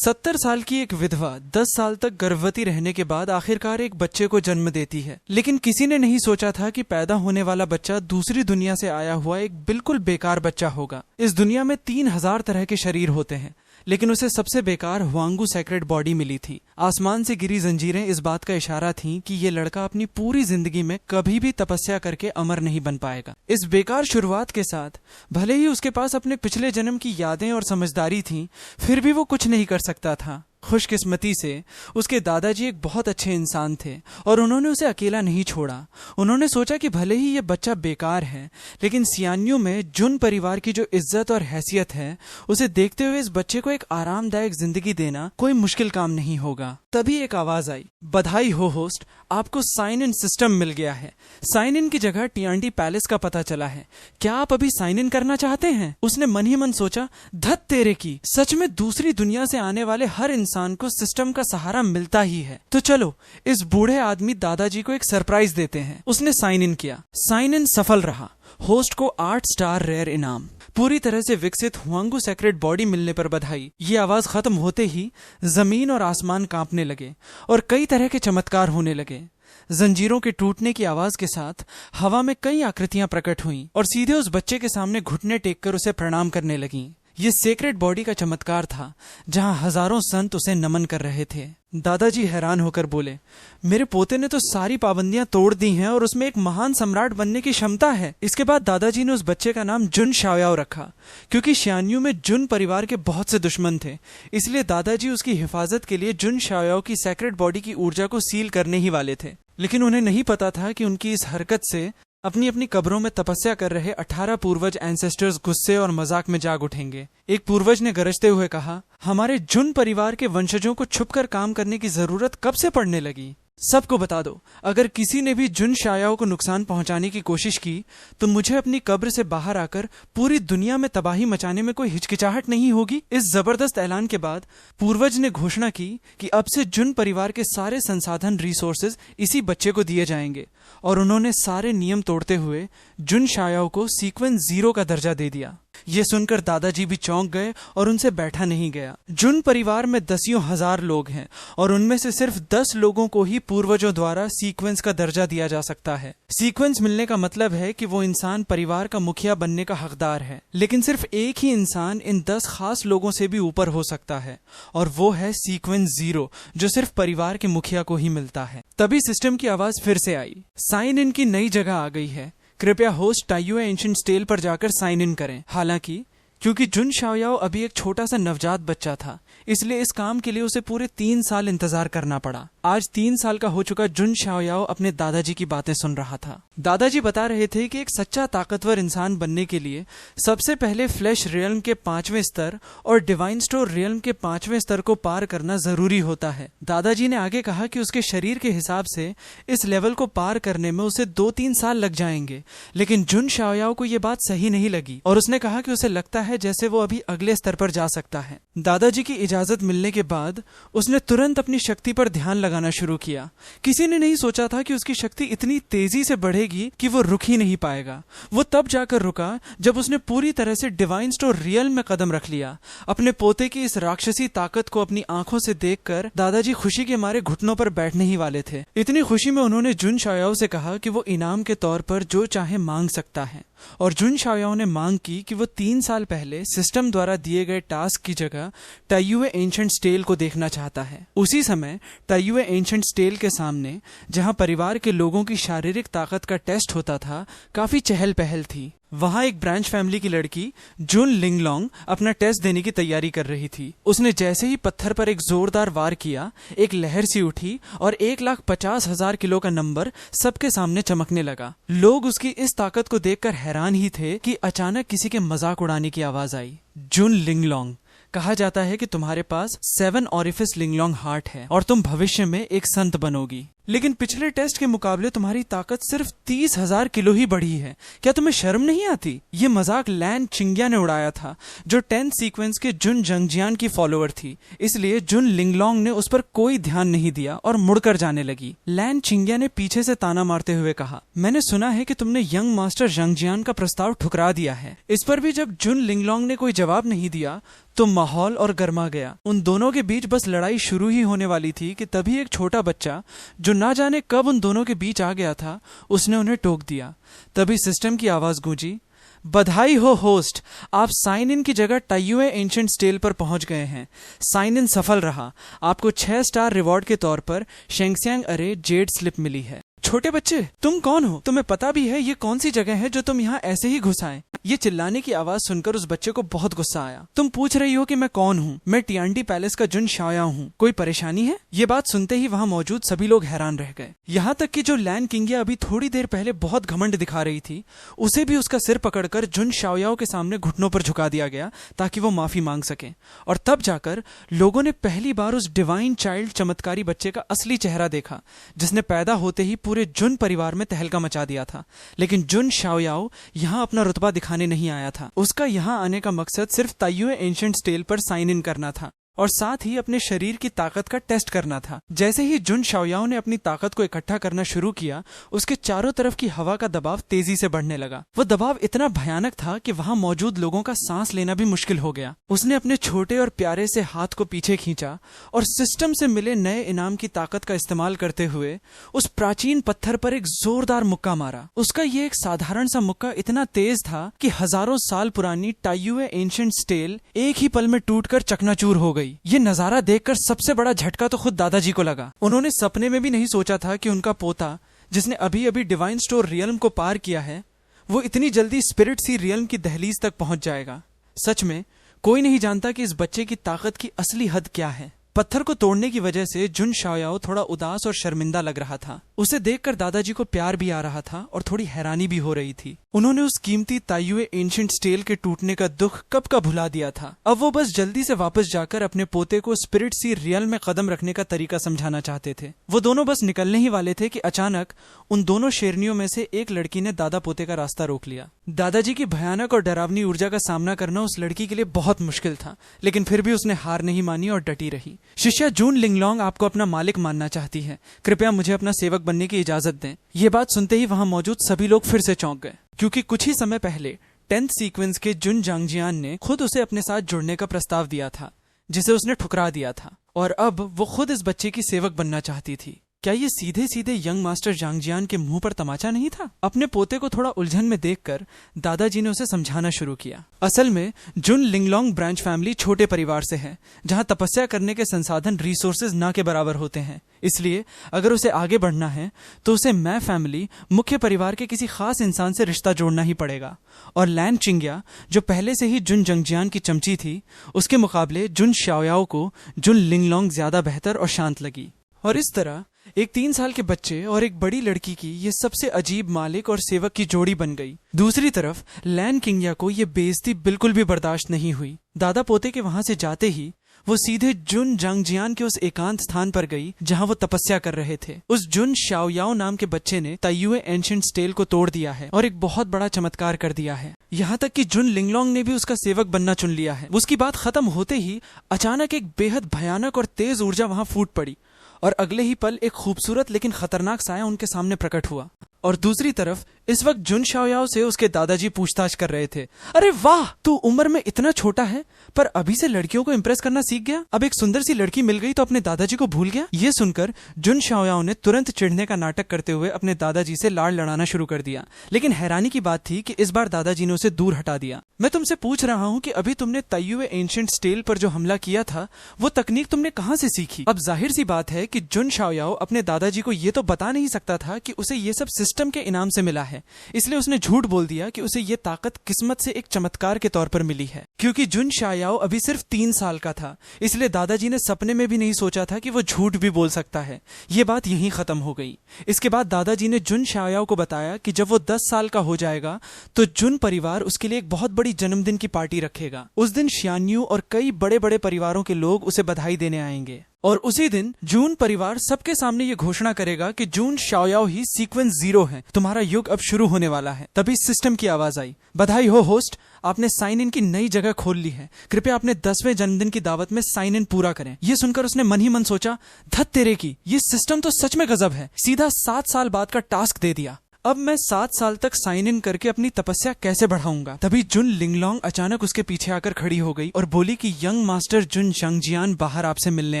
70 साल की एक विधवा 10 साल तक गर्भवती रहने के बाद आखिरकार एक बच्चे को जन्म देती है। लेकिन किसी ने नहीं सोचा था कि पैदा होने वाला बच्चा दूसरी दुनिया से आया हुआ एक बिल्कुल बेकार बच्चा होगा। इस दुनिया में 3000 तरह के शरीर होते हैं, लेकिन उसे सबसे बेकार हुआंगू सेक्रेड बॉडी मिली थी। आसमान से गिरी जंजीरें इस बात का इशारा थीं कि ये लड़का अपनी पूरी जिंदगी में कभी भी तपस्या करके अमर नहीं बन पाएगा। इस बेकार शुरुआत के साथ भले ही उसके पास अपने पिछले जन्म की यादें और समझदारी थी, फिर भी वो कुछ नहीं कर सकता था। खुशकिस्मती से उसके दादाजी एक बहुत अच्छे इंसान थे और उन्होंने उसे अकेला नहीं छोड़ा। उन्होंने सोचा कि भले ही ये बच्चा बेकार है, लेकिन सियान्यू में जुन परिवार की जो इज्जत और हैसियत है, उसे देखते हुए इस बच्चे को एक आरामदायक जिंदगी देना कोई मुश्किल काम नहीं होगा। तभी एक आवाज आई, बधाई हो होस्ट, आपको साइन इन सिस्टम मिल गया है। साइन इन की जगह टियांडी पैलेस का पता चला है। क्या आप अभी साइन इन करना चाहते हैं? उसने मन ही मन सोचा, धत तेरे की, सच में दूसरी दुनिया से आने वाले हर इंसान को सिस्टम का सहारा मिलता ही है। तो चलो इस बूढ़े आदमी दादाजी को एक सरप्राइज देते हैं। उसने साइन इन किया। साइन इन सफल रहा। होस्ट को 8 स्टार रेयर इनाम। पूरी तरह से विकसित हुआंगू सेक्रेड बॉडी मिलने पर बधाई। ये आवाज खत्म होते ही जमीन और आसमान कांपने लगे और कई तरह के चमत्कार होने लगे। जंजीरों के टूटने की आवाज के साथ हवा में कई आकृतियां प्रकट हुईं और सीधे उस बच्चे के सामने घुटने टेककर उसे प्रणाम करने लगीं। ये सेक्रेड बॉडी का चमत्कार था, जहां हजारों संत उसे नमन कर रहे थे। दादाजी हैरान होकर बोले, मेरे पोते ने तो सारी पाबंदियां तोड़ दी हैं और उसमें एक महान सम्राट बनने की क्षमता है। इसके बाद दादाजी ने उस बच्चे का नाम जुन शाओयाओ रखा, क्योंकि शियान्यू में जुन परिवार के बहुत से दुश्मन थे। इसलिए दादाजी उसकी हिफाजत के लिए जुन शाओयाओ की सेक्रेड बॉडी की ऊर्जा को सील करने ही वाले थे। लेकिन उन्हें नहीं पता था कि उनकी इस हरकत से अपनी अपनी कब्रों में तपस्या कर रहे 18 पूर्वज एंसेस्टर्स गुस्से और मजाक में जाग उठेंगे। एक पूर्वज ने गरजते हुए कहा, हमारे जुन परिवार के वंशजों को छुपकर काम करने की जरूरत कब से पड़ने लगी? सबको बता दो, अगर किसी ने भी जुन शाओयाओ को नुकसान पहुंचाने की कोशिश की तो मुझे अपनी कब्र से बाहर आकर पूरी दुनिया में तबाही मचाने में कोई हिचकिचाहट नहीं होगी। इस जबरदस्त ऐलान के बाद पूर्वज ने घोषणा की कि अब से जुन परिवार के सारे संसाधन रिसोर्सेज इसी बच्चे को दिए जाएंगे और उन्होंने सारे नियम तोड़ते हुए जुन शाओयाओ को सीक्वेंस 0 का दर्जा दे दिया। ये सुनकर दादाजी भी चौंक गए और उनसे बैठा नहीं गया। जुन परिवार में दसियों हजार लोग हैं और उनमें से सिर्फ 10 लोगों को ही पूर्वजों द्वारा सीक्वेंस का दर्जा दिया जा सकता है। सीक्वेंस मिलने का मतलब है कि वो इंसान परिवार का मुखिया बनने का हकदार है। लेकिन सिर्फ एक ही इंसान इन 10 खास लोगों से भी ऊपर हो सकता है और वो है सीक्वेंस 0, जो सिर्फ परिवार के मुखिया को ही मिलता है। तभी सिस्टम की आवाज फिर से आई, साइन इन की नई जगह आ गई है। कृपया होस्ट टाइयुए एंशिएंट स्टेल पर जाकर साइन इन करें। हालांकि क्योंकि जुन शाओयाओ अभी एक छोटा सा नवजात बच्चा था, इसलिए इस काम के लिए उसे पूरे 3 साल इंतजार करना पड़ा। आज 3 साल का हो चुका जुन शाओयाओ अपने दादाजी की बातें सुन रहा था। दादाजी बता रहे थे कि एक सच्चा ताकतवर इंसान बनने के लिए सबसे पहले फ्लैश रियल्म के 5वें स्तर और डिवाइन स्टोर रियल्म के 5वें स्तर को पार करना जरूरी होता है। दादाजी ने आगे कहा कि उसके शरीर के हिसाब से इस लेवल को पार करने में उसे 2-3 साल लग जाएंगे। लेकिन जुन शाओयाओ को यह बात सही नहीं लगी और उसने कहा कि उसे लगता है जैसे वो अभी अगले स्तर पर जा सकता है। दादाजी की इजाजत मिलने के बाद उसने तुरंत अपनी शक्ति पर ध्यान लगाना शुरू किया। किसी ने नहीं सोचा था कि उसकी शक्ति इतनी तेजी से बढ़ेगी कि वो रुक ही नहीं पाएगा। वो तब जाकर रुका जब उसने पूरी तरह से डिवाइन स्टोर रियल में कदम रख लिया। अपने पोते की इस राक्षसी ताकत को अपनी आंखों से देखकर दादाजी खुशी के मारे घुटनों पर बैठने ही वाले थे। इतनी खुशी में उन्होंने जुन शाओयाओ से कहा कि वो इनाम के तौर पर जो चाहे मांग सकता है और जुन शाओयाओ ने मांग की कि वो 3 साल पहले सिस्टम द्वारा दिए गए टास्क की जगह टाइयुए एंशिएंट स्टेल को देखना चाहता है। उसी समय टाइयुए एंशिएंट स्टेल के सामने, जहां परिवार के लोगों की शारीरिक ताकत का टेस्ट होता था, काफी चहल पहल थी। वहां एक ब्रांच फैमिली की लड़की जुन लिंगलोंग अपना टेस्ट देने की तैयारी कर रही थी। उसने जैसे ही पत्थर पर एक जोरदार वार किया, एक लहर सी उठी और 1,50,000 किलो का नंबर सबके सामने चमकने लगा। लोग उसकी इस ताकत को देखकर हैरान ही थे कि अचानक किसी के मजाक उड़ाने की आवाज आई। जुन लिंगलोंग, कहा जाता है कि तुम्हारे पास 7 ऑरिफिस लिंगलोंग हार्ट है और तुम भविष्य में एक संत बनोगी। लेकिन पिछले टेस्ट के मुकाबले तुम्हारी ताकत सिर्फ 30,000 किलो ही बढ़ी है। क्या तुम्हें शर्म नहीं आती? ये मजाक लैन चिंग्या ने उड़ाया था, जो 10th सीक्वेंस के जुन जंगजियान की फॉलोअर थी। इसलिए जुन लिंगलोंग ने उस पर कोई ध्यान नहीं दिया और मुड़कर जाने लगी। लैन चिंग्या ने पीछे से ताना मारते हुए कहा, मैंने सुना है कि तुमने यंग मास्टर जंगजियान का प्रस्ताव ठुकरा दिया है। इस पर भी जब जुन लिंगलोंग ने कोई जवाब नहीं दिया तो माहौल और गर्मा गया। उन दोनों के बीच बस लड़ाई शुरू ही होने वाली थी कि तभी एक छोटा बच्चा, जो ना जाने कब उन दोनों के बीच आ गया था, उसने उन्हें टोक दिया। तभी सिस्टम की आवाज गूंजी, बधाई हो होस्ट, आप साइन इन की जगह टाइयुए एंशिएंट स्टेल पर पहुंच गए हैं। साइन इन सफल रहा। आपको 6 स्टार रिवॉर्ड के तौर पर शेंगसियांग अरे जेड स्लिप मिली है। छोटे बच्चे, तुम कौन हो? तुम्हें पता भी है ये कौन सी जगह है जो तुम यहाँ ऐसे ही घुस आए? ये चिल्लाने की आवाज सुनकर उस बच्चे को बहुत गुस्सा आया। तुम पूछ रही हो कि मैं कौन हूँ? मैं टियांटी पैलेस का जुन शाओयाओ हूँ। कोई परेशानी है? ये बात सुनते ही वहाँ मौजूद सभी लोग हैरान रह गए। यहाँ तक कि जो लैन किंगिया अभी थोड़ी देर पहले बहुत घमंड दिखा रही थी, उसे भी उसका सिर पकड़कर जुन शाओयाओ के सामने घुटनों पर झुका दिया गया ताकि वो माफी मांग सके। और तब जाकर लोगों ने पहली बार उस डिवाइन चाइल्ड चमत्कारी बच्चे का असली चेहरा देखा, जिसने पैदा होते ही पूरे जुन परिवार में तहलका मचा दिया था। लेकिन जुन शाओयाओ यहाँ अपना रुतबा दिखाने नहीं आया था। उसका यहाँ आने का मकसद सिर्फ ताइयुए एंशिएंट स्टेल पर साइन इन करना था और साथ ही अपने शरीर की ताकत का टेस्ट करना था। जैसे ही जुन शाओयाओ ने अपनी ताकत को इकट्ठा करना शुरू किया, उसके चारों तरफ की हवा का दबाव तेजी से बढ़ने लगा। वो दबाव इतना भयानक था कि वहां मौजूद लोगों का सांस लेना भी मुश्किल हो गया। उसने अपने छोटे और प्यारे से हाथ को पीछे खींचा और सिस्टम से मिले नए इनाम की ताकत का इस्तेमाल करते हुए उस प्राचीन पत्थर पर एक जोरदार मुक्का मारा। उसका ये एक साधारण सा मुक्का इतना तेज था कि हजारों साल पुरानी टाइयुए एंशिएंट स्टेल एक ही पल में टूटकर चकनाचूर हो गई। ये नजारा देखकर सबसे बड़ा झटका तो खुद दादाजी को लगा। उन्होंने सपने में भी नहीं सोचा था कि उनका पोता, जिसने अभी अभी डिवाइन स्टोर रियल्म को पार किया है, वो इतनी जल्दी स्पिरिट सी रियल्म की दहलीज तक पहुंच जाएगा। सच में कोई नहीं जानता कि इस बच्चे की ताकत की असली हद क्या है। पत्थर को तोड़ने की वजह से जुन शाओयाओ थोड़ा उदास और शर्मिंदा लग रहा था। उसे देखकर दादाजी को प्यार भी आ रहा था और थोड़ी हैरानी भी हो रही थी। उन्होंने उस कीमती ताइयुए एंशिएंट स्टेल के टूटने का दुख कब का भुला दिया था। अब वो बस जल्दी से वापस जाकर अपने पोते को स्पिरिट सी रियल में कदम रखने का तरीका समझाना चाहते थे। वो दोनों बस निकलने ही वाले थे कि अचानक उन दोनों शेरनियों में से एक लड़की ने दादा पोते का रास्ता रोक लिया। दादाजी की भयानक और डरावनी ऊर्जा का सामना करना उस लड़की के लिए बहुत मुश्किल था, लेकिन फिर भी उसने हार नहीं मानी और डटी रही। शिष्या जुन लिंगलोंग आपको अपना मालिक मानना चाहती है। कृपया मुझे अपना सेवक बनने की इजाजत दें। ये बात सुनते ही वहां मौजूद सभी लोग फिर से चौंक गए, क्योंकि कुछ ही समय पहले 10th सीक्वेंस के जुन जांगजियान ने खुद उसे अपने साथ जुड़ने का प्रस्ताव दिया था, जिसे उसने ठुकरा दिया था। और अब वो खुद इस बच्चे की सेवक बनना चाहती थी। क्या ये सीधे सीधे यंग मास्टर जांगजियान के मुंह पर तमाचा नहीं था? अपने पोते को थोड़ा उलझन में देखकर दादाजी ने उसे समझाना शुरू किया। असल में जुन लिंगलोंग ब्रांच फैमिली छोटे परिवार से है, जहां तपस्या करने के संसाधन रिसोर्सेज ना के बराबर होते हैं। इसलिए अगर उसे आगे बढ़ना है तो उसे मैं फैमिली, मुख्य परिवार के किसी खास इंसान से रिश्ता जोड़ना ही पड़ेगा। और लैन चिंग्या, जो पहले से ही जुन जंगजियान की चमची थी, उसके मुकाबले जुन शाओयाओ को जुन लिंगलोंग ज्यादा बेहतर और शांत लगी। और इस तरह एक 3 साल के बच्चे और एक बड़ी लड़की की ये सबसे अजीब मालिक और सेवक की जोड़ी बन गई। दूसरी तरफ लैन किंगिया को ये बेइज्जती बिल्कुल भी बर्दाश्त नहीं हुई। दादा पोते के वहां से जाते ही वो सीधे जुन जांगजियान के उस एकांत स्थान पर गई जहां वो तपस्या कर रहे थे। उस जुन शाओयाओ नाम के बच्चे ने ताइयुए एंशिएंट स्टेल को तोड़ दिया है और एक बहुत बड़ा चमत्कार कर दिया है। यहाँ तक कि जुन लिंगलोंग ने भी उसका सेवक बनना चुन लिया है। उसकी बात खत्म होते ही अचानक एक बेहद भयानक और तेज ऊर्जा वहां फूट पड़ी और अगले ही पल एक खूबसूरत लेकिन खतरनाक साया उनके सामने प्रकट हुआ। और दूसरी तरफ इस वक्त जुन शाओयाओ से उसके दादाजी पूछताछ कर रहे थे। अरे वाह, तू उम्र में इतना छोटा है पर अभी से लड़कियों को इंप्रेस करना सीख गया। अब एक सुंदर सी लड़की मिल गई तो अपने दादाजी को भूल गया। ये सुनकर जुन शाओयाओ ने तुरंत चिढ़ने का नाटक करते हुए अपने दादाजी से लाड़ लड़ाना शुरू कर दिया। लेकिन हैरानी की बात थी कि इस बार दादाजी ने उसे दूर हटा दिया। मैं तुमसे पूछ रहा हूँ कि अभी तुमने ताइयुए एंशिएंट स्टेल पर जो हमला किया था, वो तकनीक तुमने कहाँ से सीखी? अब जाहिर सी बात है कि जुन शाओयाओ अपने दादाजी को ये तो बता नहीं सकता था कि उसे ये सब सिस्टम के इनाम से मिला है, इसलिए उसने झूठ बोल दिया कि उसे ये ताकत किस्मत से एक चमत्कार के तौर पर मिली है। क्योंकि जुन शाओयाओ अभी सिर्फ 3 साल का था, इसलिए दादाजी ने सपने में भी नहीं सोचा था कि वो झूठ भी बोल सकता है। ये बात यहीं खत्म हो गई। इसके बाद दादाजी ने जुन शाओयाओ को बताया कि जब वो 10 साल का हो जाएगा तो जुन परिवार उसके लिए एक बहुत बड़ी जन्मदिन की पार्टी रखेगा। उस दिन शियान्यू और कई बड़े बड़े परिवारों के लोग उसे बधाई देने आएंगे। और उसी दिन जून परिवार सबके सामने ये घोषणा करेगा कि जून शाओयाओ ही सीक्वेंस 0 है, तुम्हारा युग अब शुरू होने वाला है। तभी सिस्टम की आवाज आई, बधाई हो होस्ट, आपने साइन इन की नई जगह खोल ली है, कृपया अपने 10वें जन्मदिन की दावत में साइन इन पूरा करें। ये सुनकर उसने मन ही मन सोचा, धत तेरे की, ये सिस्टम तो सच में गजब है, सीधा 7 साल बाद का टास्क दे दिया। अब मैं 7 साल तक साइन इन करके अपनी तपस्या कैसे बढ़ाऊंगा। तभी जुन लिंगलोंग अचानक उसके पीछे आकर खड़ी हो गई और बोली कि यंग मास्टर जुन जंगजियान बाहर आपसे मिलने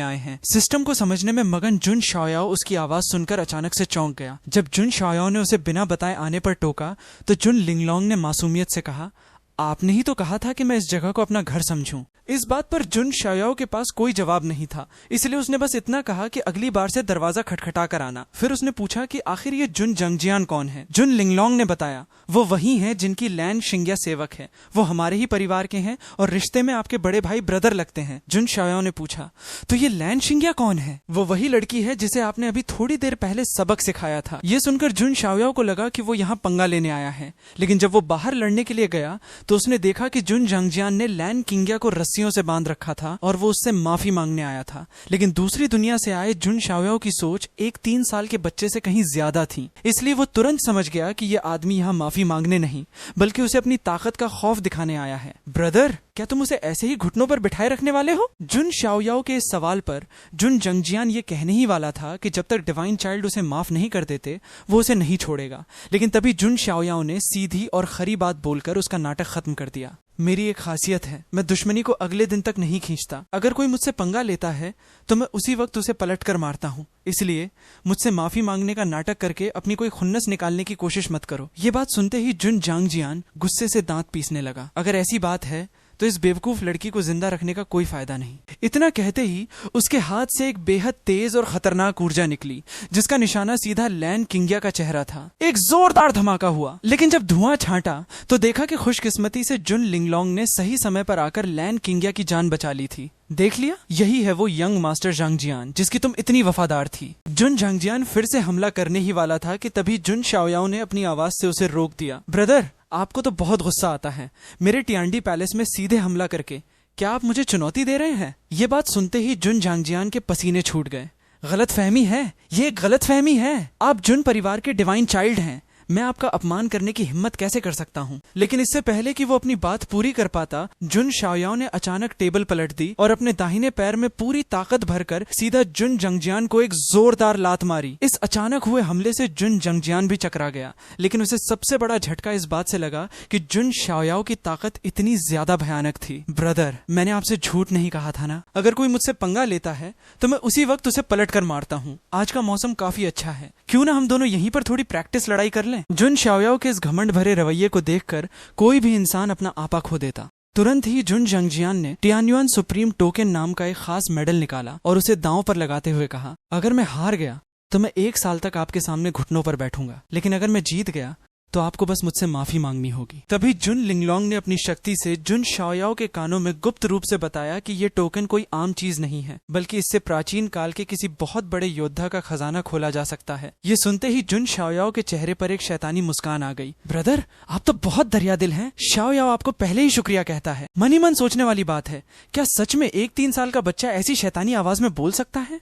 आए हैं। सिस्टम को समझने में मगन जुन शाओयाओ उसकी आवाज सुनकर अचानक से चौंक गया। जब जुन शाओयाओ ने उसे बिना बताए आने पर टोका तो जुन लिंगलोंग ने मासूमियत से कहा, आपने ही तो कहा था कि मैं इस जगह को अपना घर समझूं। इस बात पर जुन शाओयाओ के पास कोई जवाब नहीं था, इसलिए उसने बस इतना कहा कि अगली बार से दरवाजा खटखटा कर आना। फिर उसने पूछा कि आखिर ये जुन जंगजियान कौन है। जुन लिंगलोंग ने बताया, वो वही हैं जिनकी लैन शिंग्या सेवक है, वो हमारे ही परिवार के हैं और रिश्ते में आपके बड़े भाई ब्रदर लगते हैं। जुन शाओयाओ ने पूछा, तो ये लैन शिंग्या कौन है। वो वही लड़की है जिसे आपने अभी थोड़ी देर पहले सबक सिखाया था। ये सुनकर जुन शाओयाओ को लगा कि वो यहाँ पंगा लेने आया है, लेकिन जब वो बाहर लड़ने के लिए गया तो उसने देखा कि जुन जंगजियान ने लैन किंग्या को रस्सियों से बांध रखा था और वो उससे माफी मांगने आया था। लेकिन दूसरी दुनिया से आए जुन शाओयाओ की सोच एक 3 साल के बच्चे से कहीं ज्यादा थी, इसलिए वो तुरंत समझ गया कि ये आदमी यहाँ माफी मांगने नहीं बल्कि उसे अपनी ताकत का खौफ दिखाने आया है। ब्रदर, क्या तुम उसे ऐसे ही घुटनों पर बिठाए रखने वाले हो। जुन शाओयाओ के इस सवाल पर जुन जंगजियान ये कहने ही वाला था कि जब तक डिवाइन चाइल्ड उसे माफ नहीं कर देते वो उसे नहीं छोड़ेगा, लेकिन तभी जुन शाओयाओ ने सीधी और खरी बात बोलकर उसका नाटक खत्म कर दिया। मेरी एक खासियत है, मैं दुश्मनी को अगले दिन तक नहीं खींचता। अगर कोई मुझसे पंगा लेता है तो मैं उसी वक्त उसे पलट कर मारता हूँ, इसलिए मुझसे माफी मांगने का नाटक करके अपनी कोई खुन्नस निकालने की कोशिश मत करो। ये बात सुनते ही जुन जंगजियान गुस्से से दांत पीसने लगा। अगर ऐसी बात है तो इस बेवकूफ लड़की को जिंदा रखने का कोई फायदा नहीं। इतना कहते ही उसके हाथ से एक बेहद तेज और खतरनाक ऊर्जा निकली जिसका निशाना सीधा लैन किंग्या का चेहरा था। एक जोरदार धमाका हुआ, लेकिन जब धुआं छांटा तो देखा कि खुशकिस्मती से जुन लिंगलोंग ने सही समय पर आकर लैन किंग्या की जान बचा ली थी। देख लिया, यही है वो यंग मास्टर जंगजियान जिसकी तुम इतनी वफादार थी। जुन जंगजियान फिर से हमला करने ही वाला था कि तभी जुन शाओयाओ ने अपनी आवाज से उसे रोक दिया। ब्रदर, आपको तो बहुत गुस्सा आता है मेरे टियांडी पैलेस में सीधे हमला करके, क्या आप मुझे चुनौती दे रहे हैं। ये बात सुनते ही जुन जंगजियान के पसीने छूट गए। गलतफहमी है, ये गलतफहमी है। आप जुन परिवार के डिवाइन चाइल्ड हैं, मैं आपका अपमान करने की हिम्मत कैसे कर सकता हूँ। लेकिन इससे पहले कि वो अपनी बात पूरी कर पाता, जुन शाओयाओ ने अचानक टेबल पलट दी और अपने दाहिने पैर में पूरी ताकत भरकर सीधा जुन जंगजियान को एक जोरदार लात मारी। इस अचानक हुए हमले से जुन जंगजियान भी चकरा गया, लेकिन उसे सबसे बड़ा झटका इस बात से लगा कि जुन शाओयाओ की ताकत इतनी ज्यादा भयानक थी। ब्रदर, मैंने आपसे झूठ नहीं कहा था ना, अगर कोई मुझसे पंगा लेता है तो मैं उसी वक्त उसे पलट कर मारता हूँ। आज का मौसम काफी अच्छा है, क्यों ना हम दोनों यहीं पर थोड़ी प्रैक्टिस लड़ाई कर लें। जुन शाओयाओ के इस घमंड भरे रवैये को देखकर कोई भी इंसान अपना आपा खो देता। तुरंत ही जुन जंगजियान ने टियान्युआन सुप्रीम टोकन नाम का एक खास मेडल निकाला और उसे दांव पर लगाते हुए कहा, अगर मैं हार गया तो मैं 1 साल तक आपके सामने घुटनों पर बैठूंगा, लेकिन अगर मैं जीत गया तो आपको बस मुझसे माफी मांगनी होगी। तभी जुन लिंगलोंग ने अपनी शक्ति से जुन शाओयाओ के कानों में गुप्त रूप से बताया कि ये टोकन कोई आम चीज नहीं है, बल्कि इससे प्राचीन काल के किसी बहुत बड़े योद्धा का खजाना खोला जा सकता है। ये सुनते ही जुन शाओयाओ के चेहरे पर एक शैतानी मुस्कान आ गई। ब्रदर, आप तो बहुत दरियादिल हैं। शाओयाओ आपको पहले ही शुक्रिया कहता है। मन ही मन सोचने वाली बात है, क्या सच में एक 3 साल का बच्चा ऐसी शैतानी आवाज में बोल सकता है।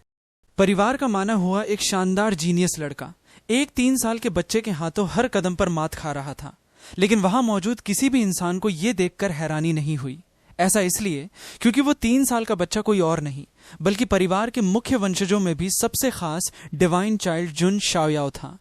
परिवार का माना हुआ एक शानदार जीनियस लड़का एक 3 साल के बच्चे के हाथों हर कदम पर मात खा रहा था, लेकिन वहां मौजूद किसी भी इंसान को यह देखकर हैरानी नहीं हुई। ऐसा इसलिए क्योंकि वो 3 साल का बच्चा कोई और नहीं बल्कि परिवार के मुख्य वंशजों में भी सबसे खास डिवाइन चाइल्ड जुन शाओयाओ था,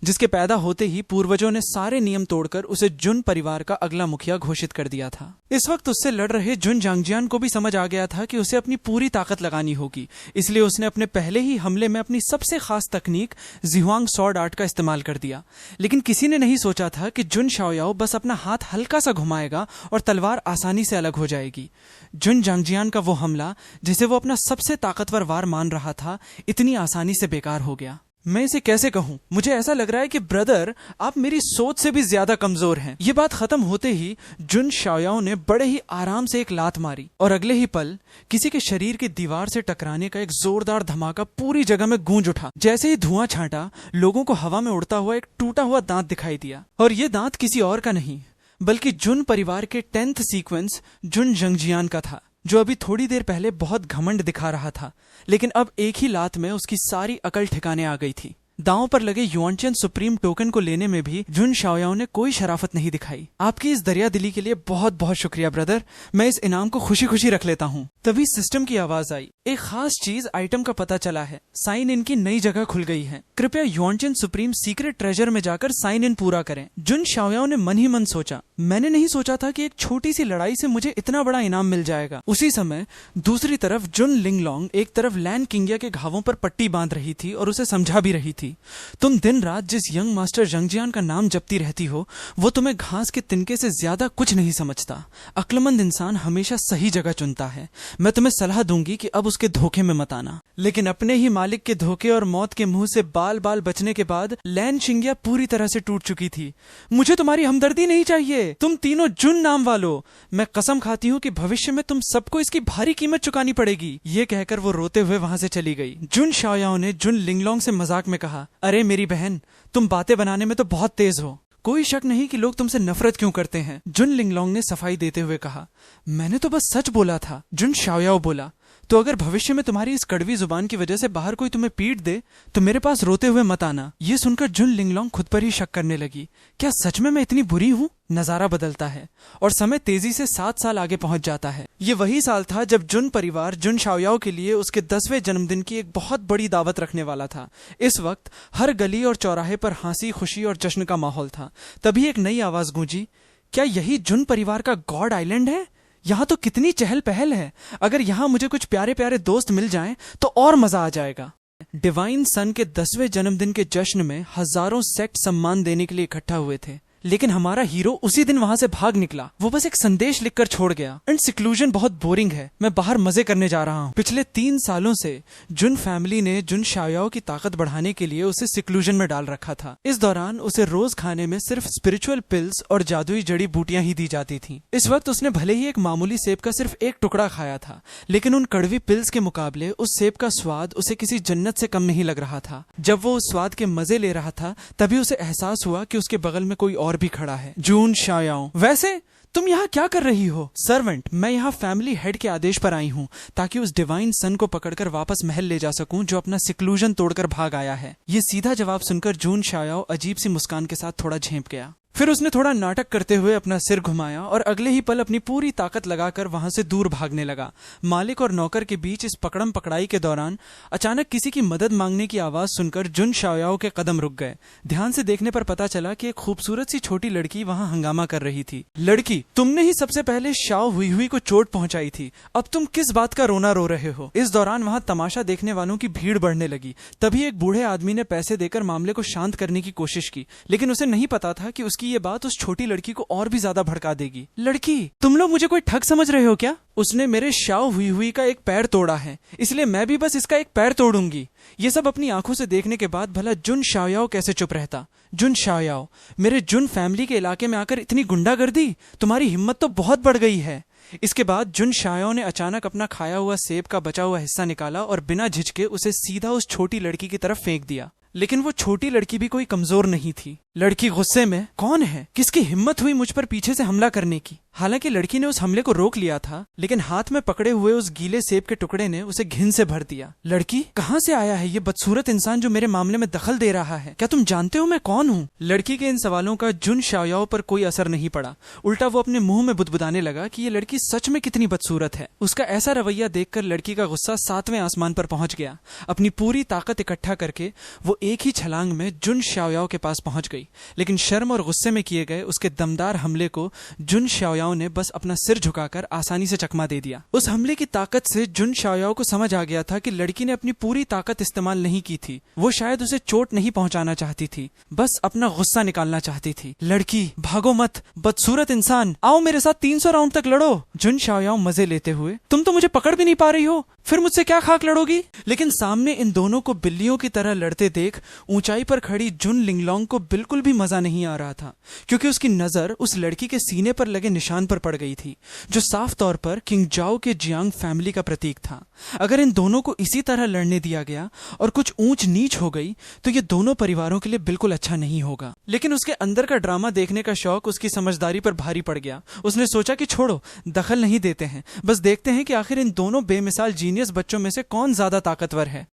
जिसके पैदा होते ही पूर्वजों ने सारे नियम तोड़कर उसे जुन परिवार का अगला मुखिया घोषित कर दिया था। इस वक्त उससे लड़ रहे जुन जंगजियान को भी समझ आ गया था कि उसे अपनी पूरी ताकत लगानी होगी, इसलिए उसने अपने पहले ही हमले में अपनी सबसे खास तकनीक जिहुआंग सॉर्ड आर्ट का इस्तेमाल कर दिया। लेकिन किसी ने नहीं सोचा था कि जुन शाओयाओ बस अपना हाथ हल्का सा घुमाएगा और तलवार आसानी से अलग हो जाएगी। जुन जंगजियान का वो हमला, जिसे वो अपना सबसे ताकतवर वार मान रहा था, इतनी आसानी से बेकार हो गया। मैं इसे कैसे कहूं, मुझे ऐसा लग रहा है कि ब्रदर, आप मेरी सोच से भी ज्यादा कमजोर हैं। ये बात खत्म होते ही जुन शाओयाओ ने बड़े ही आराम से एक लात मारी और अगले ही पल किसी के शरीर की दीवार से टकराने का एक जोरदार धमाका पूरी जगह में गूंज उठा। जैसे ही धुआं छांटा, लोगों को हवा में उड़ता हुआ एक टूटा हुआ दांत दिखाई दिया, और ये दांत किसी और का नहीं बल्कि जुन परिवार के 10th सीक्वेंस जुन जंगजियान का था। जो अभी थोड़ी देर पहले बहुत घमंड दिखा रहा था, लेकिन अब एक ही लात में उसकी सारी अकल ठिकाने आ गई थी। दांव पर लगे युआनचेन सुप्रीम टोकन को लेने में भी जुन शाओयाओ ने कोई शराफत नहीं दिखाई। आपकी इस दरिया दिली के लिए बहुत बहुत शुक्रिया ब्रदर, मैं इस इनाम को खुशी खुशी रख लेता हूँ। तभी सिस्टम की आवाज आई, एक खास चीज आइटम का पता चला है, साइन इन की नई जगह खुल गई है, कृपया युआनचेन सुप्रीम सीक्रेट ट्रेजर में जाकर साइन इन पूरा करें। जुन शाओयाओ ने मन ही मन सोचा, मैंने नहीं सोचा था कि एक छोटी सी लड़ाई से मुझे इतना बड़ा इनाम मिल जाएगा। उसी समय दूसरी तरफ जुन लिंगलोंग एक तरफ लैन किंगिया के घावों पर पट्टी बांध रही थी और उसे समझा भी रही थी। तुम दिन रात जिस यंग मास्टर जंगजियान का नाम जपती रहती हो, वो तुम्हें घास के तिनके से ज्यादा कुछ नहीं समझता। अक्लमंद इंसान हमेशा सही जगह चुनता है। मैं तुम्हें सलाह दूंगी कि अब उसके धोखे में मत आना। लेकिन अपने ही मालिक के धोखे और मौत के मुंह से बाल बाल बचने के बाद लैन शिंगिया पूरी तरह से टूट चुकी थी। मुझे तुम्हारी हमदर्दी नहीं चाहिए, तुम तीनों जुन नाम वालों, मैं कसम खाती हूँ कि भविष्य में तुम सबको इसकी भारी कीमत चुकानी पड़ेगी। ये कहकर वो रोते हुए वहां से चली गई। जुन शाओयाओ ने जुन लिंगलोंग से मजाक में कहा, अरे मेरी बहन, तुम बातें बनाने में तो बहुत तेज हो। कोई शक नहीं कि लोग तुमसे नफरत क्यों करते हैं। जुन लिंगलोंग ने सफाई देते हुए कहा, मैंने तो बस सच बोला था। जुन शाओयाओ बोला, तो अगर भविष्य में तुम्हारी इस कड़वी जुबान की वजह से बाहर कोई तुम्हें पीट दे तो मेरे पास रोते हुए मत आना। ये सुनकर जुन लिंगलोंग खुद पर ही शक करने लगी, क्या सच में मैं इतनी बुरी हूँ? नजारा बदलता है और समय तेजी से 7 साल आगे पहुंच जाता है। ये वही साल था जब जुन परिवार जुन शाओयाओ के लिए उसके 10वें जन्मदिन की एक बहुत बड़ी दावत रखने वाला था। इस वक्त हर गली और चौराहे पर हंसी खुशी और जश्न का माहौल था। तभी एक नई आवाज गूंजी, क्या यही जुन परिवार का गॉड आइलैंड है? यहाँ तो कितनी चहल पहल है। अगर यहाँ मुझे कुछ प्यारे प्यारे दोस्त मिल जाएं तो और मजा आ जाएगा। डिवाइन सन के 10वें जन्मदिन के जश्न में हजारों सेक्ट सम्मान देने के लिए इकट्ठा हुए थे, लेकिन हमारा हीरो उसी दिन वहां से भाग निकला। वो बस एक संदेश लिखकर छोड़ गया, एंड सिक्लूजन बहुत बोरिंग है, मैं बाहर मजे करने जा रहा हूँ। पिछले 3 सालों से जुन फैमिली ने जुन शाओयाओ की ताकत बढ़ाने के लिए उसे सिक्लूजन में डाल रखा था। इस दौरान उसे रोज खाने में सिर्फ स्पिरिचुअल पिल्स और जादुई जड़ी बूटियां ही दी जाती थी। इस वक्त उसने भले ही एक मामूली सेब का सिर्फ एक टुकड़ा खाया था, लेकिन उन कड़वी पिल्स के मुकाबले उस सेब का स्वाद उसे किसी जन्नत से कम नहीं लग रहा था। जब वो उस स्वाद के मजे ले रहा था तभी उसे एहसास हुआ कि उसके बगल में कोई और भी खड़ा है। जुन शाओयाओ, वैसे तुम यहाँ क्या कर रही हो? सर्वेंट, मैं यहाँ फैमिली हेड के आदेश पर आई हूँ ताकि उस डिवाइन सन को पकड़कर वापस महल ले जा सकूं जो अपना सिक्लूजन तोड़कर भाग आया है। ये सीधा जवाब सुनकर जुन शाओयाओ अजीब सी मुस्कान के साथ थोड़ा झेंप गया। फिर उसने थोड़ा नाटक करते हुए अपना सिर घुमाया और अगले ही पल अपनी पूरी ताकत लगाकर वहां से दूर भागने लगा। मालिक और नौकर के बीच इस पकड़म पकड़ाई के दौरान अचानक किसी की मदद मांगने की आवाज सुनकर जुन शाओयाओ के कदम रुक गए। ध्यान से देखने पर पता चला कि एक खूबसूरत सी छोटी लड़की वहां हंगामा कर रही थी। लड़की, तुमने ही सबसे पहले शाओ हुई को चोट पहुंचाई थी, अब तुम किस बात का रोना रो रहे हो? इस दौरान वहां तमाशा देखने वालों की भीड़ बढ़ने लगी। तभी एक बूढ़े आदमी ने पैसे देकर मामले को शांत करने की कोशिश की, लेकिन उसे नहीं पता था कि उसकी ये बात उस छोटी लड़की को और भी ज्यादा भड़का देगी। लड़की, तुम लोग मुझे कोई ठग समझ रहे हो क्या? उसने मेरे शाओ हुई का एक पैर तोड़ा है, इसलिए मैं भी बस इसका एक पैर तोड़ूंगी। ये सब अपनी आंखों से देखने के बाद भला जुन शाओयाओ कैसे चुप रहता? जुन शाओयाओ, मेरे जुन फैमिली के इलाके में आकर इतनी गुंडागर्दी, तुम्हारी हिम्मत तो बहुत बढ़ गई है। इसके बाद जुन शाओयाओ ने अचानक अपना खाया हुआ सेब का बचा हुआ हिस्सा निकाला और बिना झिझके उसे सीधा उस छोटी लड़की की तरफ फेंक दिया। लेकिन वो छोटी लड़की भी कोई कमजोर नहीं थी। लड़की गुस्से में, कौन है, किसकी हिम्मत हुई मुझ पर पीछे से हमला करने की? हालांकि लड़की ने उस हमले को रोक लिया था, लेकिन हाथ में पकड़े हुए उस गीले सेब के टुकड़े ने उसे घिन से भर दिया। लड़की, कहाँ से आया है ये बदसूरत इंसान जो मेरे मामले में दखल दे रहा है? क्या तुम जानते हो मैं कौन हूँ? लड़की के इन सवालों का जुन शाओयाओ पर कोई असर नहीं पड़ा। उल्टा वो अपने मुंह में बुदबुदाने लगा कि ये लड़की सच में कितनी बदसूरत है। उसका ऐसा रवैया देखकर लड़की का गुस्सा 7वें आसमान पर पहुंच गया। अपनी पूरी ताकत इकट्ठा करके वो एक ही छलांग में जुन शाओयाओ के पास पहुंच गई, लेकिन शर्म और गुस्से में किए गए उसके दमदार हमले को जुन शाओयाओ ने बस अपना सिर झुकाकर आसानी से चकमा दे दिया। उस हमले की ताकत से जुन शाओयाओ को समझ आ गया था कि लड़की ने अपनी पूरी ताकत इस्तेमाल नहीं की थी। वो शायद उसे चोट नहीं पहुंचाना चाहती थी, बस अपना गुस्सा निकालना चाहती थी। लड़की, भागो मत, बदसूरत इंसान, आओ मेरे साथ 300 राउंड तक लड़ो। जुन शाओयाओ मजे लेते हुए, तुम तो मुझे पकड़ भी नहीं पा रही हो, फिर मुझसे क्या खाक लड़ोगी? लेकिन सामने इन दोनों को बिल्लियों की तरह लड़ते देख ऊंचाई पर खड़ी जुन लिंगलोंग को बिल्कुल भी मजा नहीं आ रहा था, क्योंकि उसकी नजर उस लड़की के सीने पर लगे निशान निशान पर पड़ गई थी, जो साफ तौर पर किंग जाओ के जियांग फैमिली का प्रतीक था। अगर इन दोनों को इसी तरह लड़ने दिया गया और कुछ ऊंच नीच हो गई तो ये दोनों परिवारों के लिए बिल्कुल अच्छा नहीं होगा। लेकिन उसके अंदर का ड्रामा देखने का शौक उसकी समझदारी पर भारी पड़ गया। उसने सोचा कि छोड़ो, दखल नहीं देते हैं, बस देखते हैं कि आखिर इन दोनों बेमिसाल जीनियस बच्चों में से कौन ज्यादा ताकतवर है।